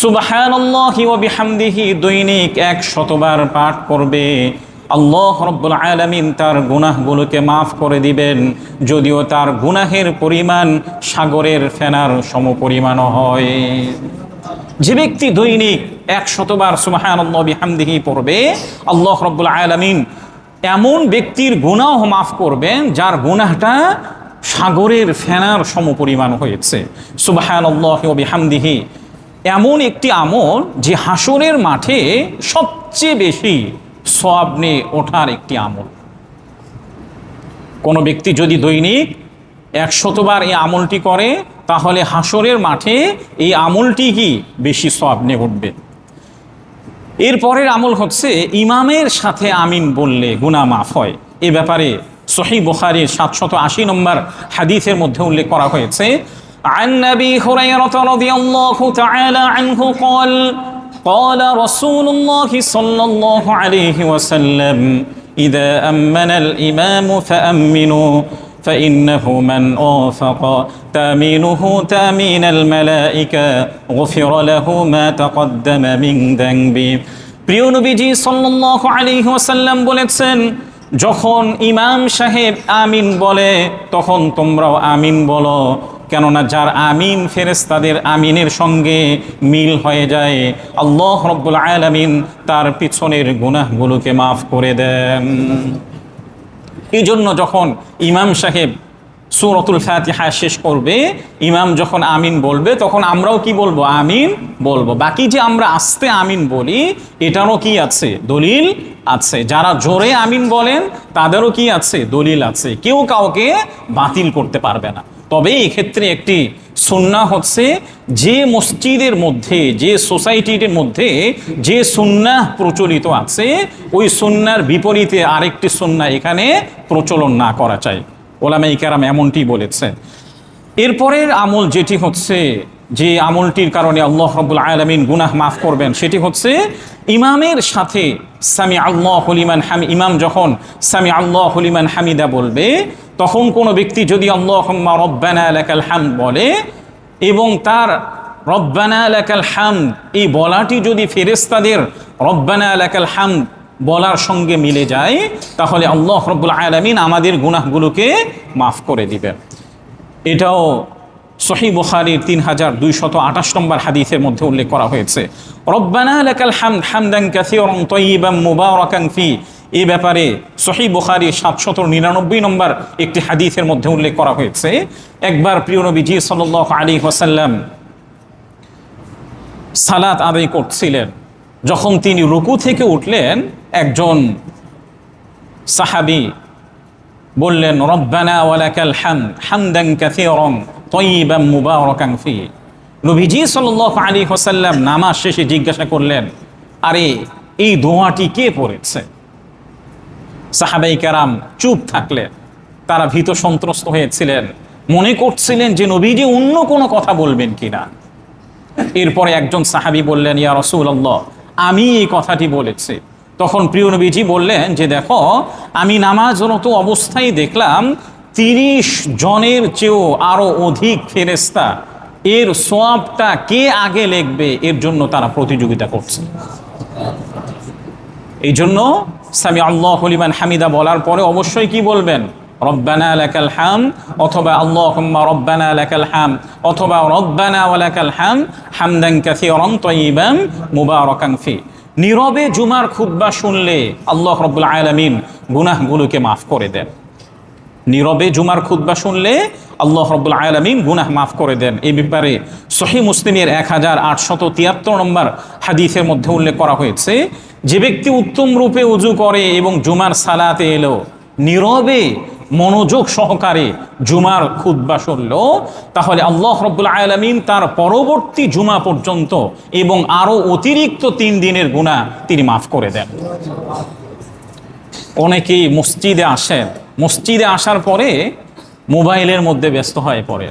সুবহানাল্লাহি ওয়া বিহামদিহি দৈনিক 100 বার পাঠ করবে, আল্লাহ রাব্বুল আলামিন তার গুনাহগুলোকে মাফ করে দিবেন, যদিও তার গুনাহের পরিমাণ সাগরের ফেনার সমপরিমাণও হয়। যে ব্যক্তি দৈনিক 100 বার সুবহানাল্লাহ বিহামদিহি পড়বে, আল্লাহ রাব্বুল আলামিন এমন ব্যক্তির গুনাহ মাফ করবেন যার গুনাহটা সাগরের ফেনার সমপরিমাণ হয়েছে। সুবহানাল্লাহ ওয়া বিহামদিহি এমন একটি আমল যে হাসরের মাঠে সবচেয়ে বেশি সওয়াব নিয়ে ওঠার একটি আমল। কোনো ব্যক্তি যদি দৈনিক 100 বার এই আমলটি করে তাহলে হাসরের মাঠে এই আমলটি কি বেশি সওয়াব নিয়ে উঠবে। এরপরের আমল হচ্ছে ইমামের সাথে আমিন বললে গুনাহ মাফ হয়। এ ব্যাপারে সহিহ বুখারীর 780 নম্বর হাদিসের মধ্যে উল্লেখ করা হয়েছে, আন আবি হুরায়রা রাদিয়াল্লাহু তাআলা আনহু قال قال رسول الله صلى الله عليه وسلم إذا أمن الإمام فأمنوا فإنه من أوفق تأمينه تأمين الملائكة غفر له ما تقدم من ذنبه। প্রিয় নবীজি সাল্লাল্লাহু আলাইহি ওয়াসাল্লাম বলেছেন, যখন ইমাম সাহেব আমিন বলে তখন তোমরাও আমিন বলো, কেননা যার আমিন ফেরেশতাদের আমিনের সঙ্গে মিল হয়ে যায়, আল্লাহ রাব্বুল আলামিন তার পিছনের গুনাহগুলোকে মাফ করে দেন। এই জন্য যখন ইমাম সাহেব সূরাতুল ফাতিহা শেষ করবে, ইমাম যখন আমিন বলবে তখন আমরাও কি বলবো? আমিন বলবো। বাকি যে আমরা আস্তে আমিন বলি এটারও কি আছে? দলিল আছে। যারা জোরে আমিন বলেন তাদেরও কি আছে? দলিল আছে। কেউ কাউকে বাতিল করতে পারবে না। তবে এক্ষেত্রে একটি সুন্নাহ হচ্ছে, যে মসজিদের মধ্যে, যে সোসাইটির মধ্যে যে সুন্নাহ প্রচলিত আছে ওই সুন্নার বিপরীতে আরেকটি সুন্নাহ এখানে প্রচলন না করা চাই। ওলামায়ে কেরাম এমনটি বলেছেন। এরপরের আমল যেটি হচ্ছে, যে আমলটির কারণে আল্লাহ রাব্বুল আলামিন গুনাহ মাফ করবেন, সেটি হচ্ছে ইমামের সাথে সামি আল্লাহু লিমান হামিদ। ইমাম যখন সামি আল্লাহু লিমান হামিদা বলবে তখন কোনো ব্যক্তি যদি আল্লাহুম্মা রব্বানা লাকাল হামদ বলে এবং তার রব্বানা লাকাল হামদ এই বলাটি যদি ফেরেশতাদের রব্বানা লাকাল হামদ বলার সঙ্গে মিলে যায় তাহলে আল্লাহ রাব্বুল আলামিন আমাদের গুনাহগুলোকে মাফ করে দিবেন। এটাও সহিহ বুখারীর 3228 নম্বর হাদিসের মধ্যে উল্লেখ করা হয়েছে, রব্বানা লাকাল হামদ হামদান কাসীরান তাইয়িবান মুবারাকান ফি। এই ব্যাপারে সহিহ বুখারীর 799 নম্বর একটি হাদিসের মধ্যে উল্লেখ করা হয়েছে, একবার প্রিয় নবীজি সাল্লাল্লাহু আলাইহি ওয়াসাল্লাম সালাত আদায় করছিলেন। যখন তিনি রুকু থেকে উঠলেন, একজন সাহাবী বললেন, রব্বানা ওয়ালাকাল হামদ হামদান কাসীরান তাইয়িবান মুবারাকান ফি। নবীজি সাল্লাল্লাহু আলাইহি ওয়াসাল্লাম নামাজ শেষে জিজ্ঞাসা করলেন, আরে এই দোয়াটি কে পড়েছে? সাহাবায়ে কেরাম চুপ থাকলেন। তারা ভীত সন্ত্রস্ত হয়েছিলেন, মনে করছিলেন যে নবীজি অন্য কোনো কথা বলবেন কিনা। এরপরে একজন সাহাবী বললেন, ইয়া রাসূলুল্লাহ, আমি এই কথাটি বলেছি। তখন প্রিয় নবীজি বললেন যে দেখো, আমি নামাজরত অবস্থায় দেখলাম 30 জনের চেয়েও আরো অধিক ফেরেশতা এর সওয়াবটা কে আগে লিখবে এর জন্য তারা প্রতিযোগিতা করছে। এই জন্য সামি আল্লাহু লিমান হামিদা বলার পরে অবশ্যই কি বলবেন? রব্বানা লাকাল হামদ, অথবা আল্লাহুম্মা রব্বানা লাকাল হামদ, অথবা রব্বানা ওয়া লাকাল হামদ হামদান কাসীরান তাইয়িবান মুবারাকান ফি। নীরবে জুমার খুতবা শুনলে আল্লাহ রাব্বুল আলামিন গুনাহগুলোকে মাফ করে দেন। নীরবে জুমার খুতবা শুনলে আল্লাহ রাব্বুল আলামিন গুনাহ মাফ করে দেন। এই ব্যাপারে সহিহ মুসলিমের 1873 নম্বর হাদিসের মধ্যে উল্লেখ করা হয়েছে, যে ব্যক্তি উত্তম রূপে উজু করে এবং জুমার সালাতে এলো, নীরবে মনোযোগ সহকারে জুমার খুতবা শুনল, তাহলে আল্লাহ রাব্বুল আলামিন তার পরবর্তী জুমা পর্যন্ত এবং আরো অতিরিক্ত 3 দিনের গুনাহ তিনি মাফ করে দেন। অনেকেই মসজিদে আসেন, মসজিদে আসার পরে মোবাইলের মধ্যে ব্যস্ত হয়ে পড়ে।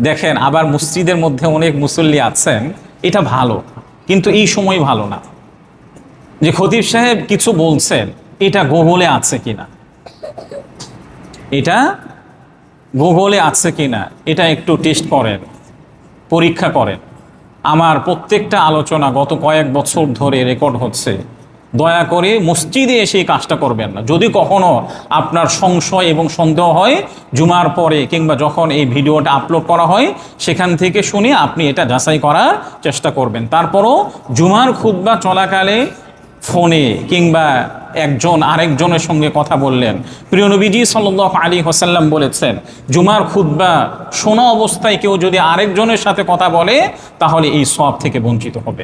দেখেন, আবার মসজিদের মধ্যে অনেক মুসল্লি আছেন, এটা ভালো, কিন্তু এই সময় ভালো না। যে খতিব সাহেব কিছু বলছেন, এটা গুগলে আছে কিনা, এটা গুগলে আছে কিনা, এটা একটু টেস্ট করেন, পরীক্ষা করেন। আমার প্রত্যেকটা আলোচনা গত কয়েক বছর ধরে রেকর্ড হচ্ছে। দয়া করে মসজিদে এসে এই কাজটা করবেন না। যদি কখনো আপনার সংশয় এবং সন্দেহ হয়, জুমার পরে কিংবা যখন এই ভিডিওটা আপলোড করা হয় সেখান থেকে শুনে আপনি এটা যাচাই করার চেষ্টা করবেন। তারপরও জুমার খুতবা চলাকালে ফোনে কিংবা একজন আরেকজনের সঙ্গে কথা বললেন, প্রিয় নবীজি সাল্লাল্লাহু আলাইহি ওয়াসাল্লাম বলেছেন, জুমার খুতবা শোনা অবস্থায় কেউ যদি আরেকজনের সাথে কথা বলে তাহলে এই সওয়াব থেকে বঞ্চিত হবে।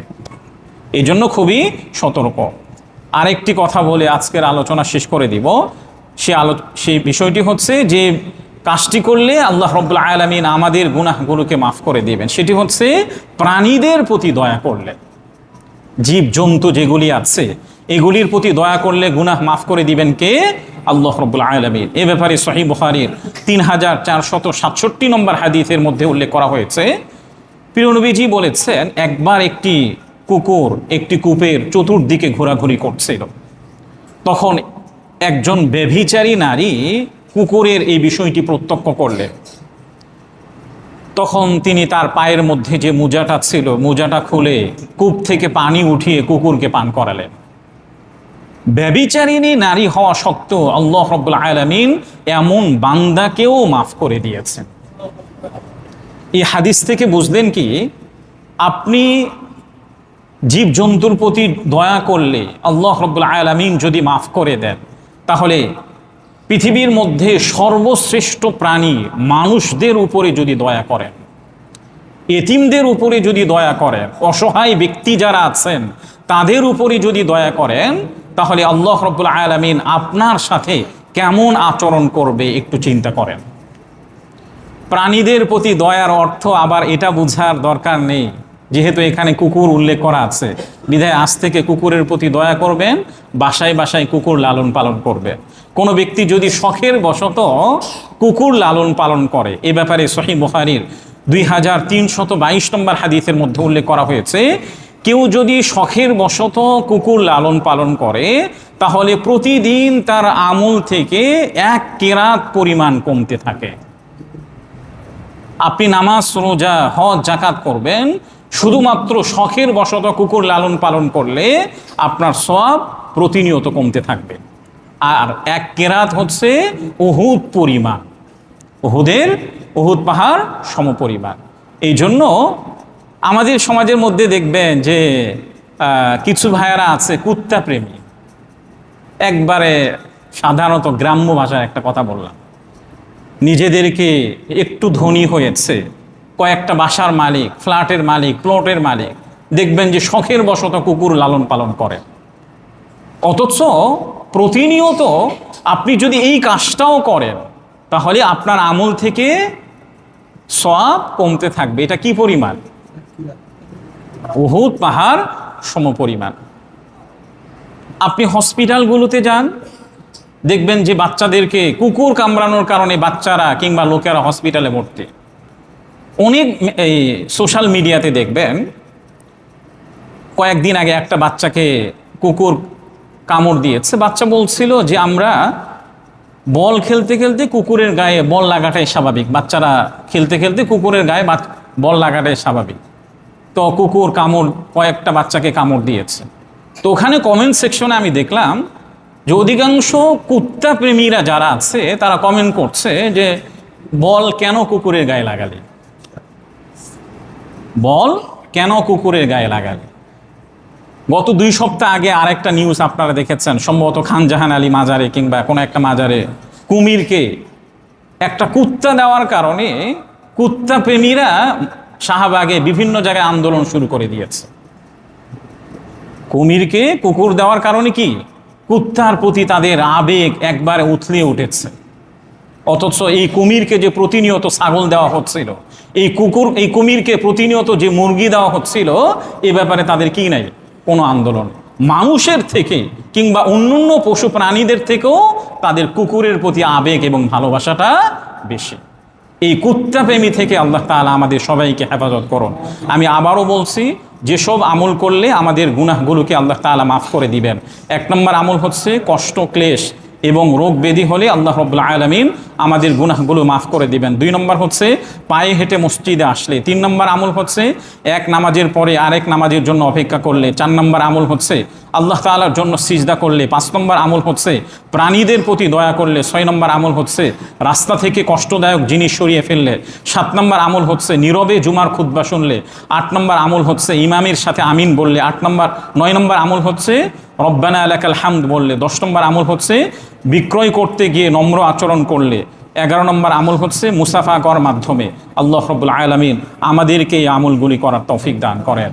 এই জন্য খুবই সতর্ক। আরেকটি কথা বলে আজকের আলোচনা শেষ করে দিব। সেই বিষয়টি হচ্ছে যে কাজটি করলে আল্লাহ রাব্বুল আলামিন আমাদের গুনাহগুলোকে মাফ করে দিবেন। সেটি হচ্ছে প্রাণীদের প্রতি দয়া করলে, জীব জন্তু যেগুলি আছে এগুলির প্রতি দয়া করলে গুনাহ মাফ করে দিবেন কে? আল্লাহ রাব্বুল আলামিন। এ ব্যাপারে সহিহ বুখারীর 3467 নম্বর হাদিসের মধ্যে উল্লেখ করা হয়েছে, প্রিয় নবীজি বলেছেন, একবার একটি কুকুর একটি কূপের চতুর্দিকে ঘোরাঘুরি করছিল। তখন একজন ব্যভিচারী নারী কুকুরের এই বিষয়টি প্রত্যক্ষ করলেন। তখন তিনি তার পায়ের মধ্যে যে মোজাটা ছিল, মোজাটা খুলে কূপ থেকে পানি উঠিয়ে কুকুরকে পান করালেন। ব্যভিচারিণী নারী হওয়া সত্ত্বেও আল্লাহ রাব্বুল আলামিন এমন বান্দাকেও মাফ করে দিয়েছেন। এই হাদিস থেকে বুঝলেন কি, আপনি জীবজন্তুর প্রতি দয়া করলে আল্লাহ রাব্বুল আলামিন যদি মাফ করে দেন, তাহলে পৃথিবীর মধ্যে সর্বশ্রেষ্ঠ প্রাণী মানুষদের উপরে যদি দয়া করেন, এতিমদের উপরে যদি দয়া করেন, অসহায় ব্যক্তি যারা আছেন তাদের উপরে যদি দয়া করেন, তাহলে আল্লাহ রাব্বুল আলামিন আপনার সাথে কেমন আচরণ করবে একটু চিন্তা করেন। প্রাণীদের প্রতি দয়ার অর্থ আবার এটা বোঝার দরকার নেই, যেহেতু এখানে কুকুর উল্লেখ করা আছে বিধায় আজ থেকে কুকুরের প্রতি দয়া করবেন, বাসায় বাসায় কুকুর লালন পালন করবেন। কোনো ব্যক্তি যদি শখের বশত কুকুর লালন পালন করে, এ ব্যাপারে সহিহ বুখারীর 2322 নম্বর হাদিসের মধ্যে উল্লেখ করা হয়েছে, কেউ যদি শখের বশত কুকুর লালন পালন করে তাহলে প্রতিদিন তার আমল থেকে 1 কেরাত পরিমাণ কমতে থাকে। আপনি নামাজ, রোজা, হজ, যাকাত করবেন, শুধুমাত্র শখের বশত কুকুর লালন পালন করলে আপনার সওয়াব প্রতিনিয়ত কমতে থাকবে। আর 1 কেরাত হচ্ছে উহুদ পরিমাণ, উহুদ পাহাড় সমপরিমাণ। এই জন্য আমাদের সমাজের মধ্যে দেখবেন যে কিছু ভাইয়েরা আছে কুত্তা প্রেমী। একবারে সাধারণত গ্রাম্য ভাষায় একটা কথা বললাম, নিজেদেরকে একটু ধনী হয়েছে, কয়েকটা বাসার মালিক, ফ্ল্যাটের মালিক, প্লটের মালিক, দেখবেন যে শখের বশত কুকুর লালন পালন করে। অথচ প্রতিনিয়ত আপনি যদি এই কাজটাও করেন তাহলে আপনার আমল থেকে সওয়াব কমতে থাকবে। এটা কি পরিমাণ? উহুদ পাহাড় সমপরিমাণ। আপনি হসপিটালগুলোতে যান, দেখবেন যে বাচ্চাদেরকে কুকুর কামড়ানোর কারণে বাচ্চারা কিংবা লোকেরা হসপিটালে ভর্তি। অনেক এই সোশ্যাল মিডিয়াতে দেখবেন, কয়েকদিন আগে একটা বাচ্চাকে কুকুর কামড় দিয়েছে। বাচ্চা বলছিল যে আমরা বল খেলতে খেলতে কুকুরের গায়ে বল লাগাটাই স্বাভাবিক, বাচ্চারা খেলতে খেলতে কুকুরের গায়ে বল লাগাটাই স্বাভাবিক। তো কুকুর কামড়, কয়েকটা বাচ্চাকে কামড় দিয়েছে। তো ওখানে কমেন্ট সেকশনে আমি দেখলাম যে অধিকাংশ কুত্তা প্রেমীরা যারা আছে তারা কমেন্ট করছে যে বল কেন কুকুরের গায়ে লাগালে, বল কেন কুকুরের গায়ে লাগালে। গত 2 সপ্তাহ আগে আরেকটা নিউজ আপনারা দেখেছেন, সম্ভবত খান জাহান আলী মাজারে কিংবা কোনো একটা মাজারে কুমিরকে একটা কুত্তা দেওয়ার কারণে কুত্তা প্রেমীরা শাহবাগে বিভিন্ন জায়গায় আন্দোলন শুরু করে দিয়েছে। কুমিরকে কুকুর দেওয়ার কারণে কি কুত্তার প্রতি তাদের আবেগ একবারে উথলিয়ে উঠেছে। অথচ এই কুমিরকে যে প্রতিনিয়ত ছাগল দেওয়া হচ্ছিল, এই কুমিরকে প্রতিনিয়ত যে মুরগি দেওয়া হচ্ছিল, এ ব্যাপারে তাদের কি নাই, কোনো আন্দোলন। মানুষের থেকে কিংবা অন্যান্য পশু প্রাণীদের থেকেও তাদের কুকুরের প্রতি আবেগ এবং ভালোবাসাটা বেশি। এই কুত্তাপ্রেমী থেকে আল্লাহ তাআলা আমাদের সবাইকে হেফাজত করুন। আমি আবারও বলছি, যেসব আমল করলে আমাদের গুনাহগুলোকে আল্লাহ তাআলা মাফ করে দিবেন। 1 নম্বর আমল হচ্ছে কষ্ট ক্লেশ এবং রোগ ব্যাধি হলে আল্লাহ রাব্বুল আলামিন আমাদের গুনাহগুলো মাফ করে দিবেন। 2 নম্বর হচ্ছে পায়ে হেঁটে মসজিদে আসলে। 3 নম্বর আমল হচ্ছে এক নামাজের পরে আরেক নামাজের জন্য অপেক্ষা করলে। 4 নম্বর আমল হচ্ছে আল্লাহ তাআলার জন্য সিজদা করলে। 5 নম্বর আমল হচ্ছে প্রাণীদের প্রতি দয়া করলে। 6 নম্বর আমল হচ্ছে রাস্তা থেকে কষ্টদায়ক জিনিস সরিয়ে ফেললে। 7 নম্বর আমল হচ্ছে নীরবে জুমার খুতবা শুনলে। 8 নম্বর আমল হচ্ছে ইমামের সাথে আমিন বললে। 9 নম্বর আমল হচ্ছে রব্বানা লাকাল হামদ বললে। 10 নম্বর আমল হচ্ছে বিক্রয় করতে গিয়ে নম্র আচরণ করলে। 11 নম্বর আমল হচ্ছে মুসাফা করার মাধ্যমে। আল্লাহ রাব্বুল আলামিন আমাদেরকে এই আমলগুলি করার তৌফিক দান করেন।